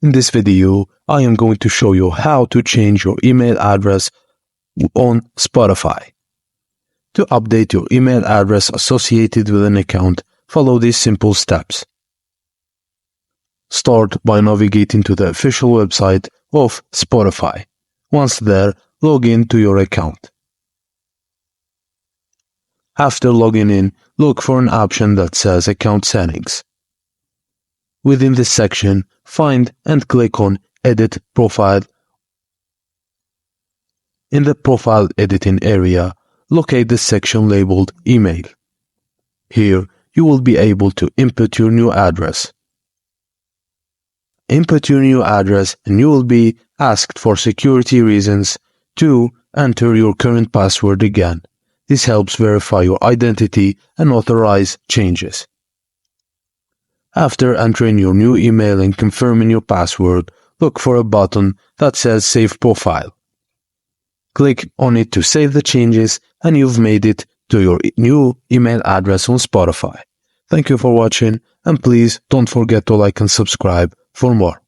In this video, I am going to show you how to change your email address on Spotify. To update your email address associated with an account, follow these simple steps. Start by navigating to the official website of Spotify. Once there, log in to your account. After logging in, look for an option that says Account Settings. Within this section, find and click on Edit Profile. In the Profile Editing area, locate the section labeled Email. Here, you will be able to input your new address. Input your new address and you will be asked for security reasons to enter your current password again. This helps verify your identity and authorize changes. After entering your new email and confirming your password, look for a button that says Save Profile. Click on it to save the changes and you've made it to your new email address on Spotify. Thank you for watching and please don't forget to like and subscribe for more.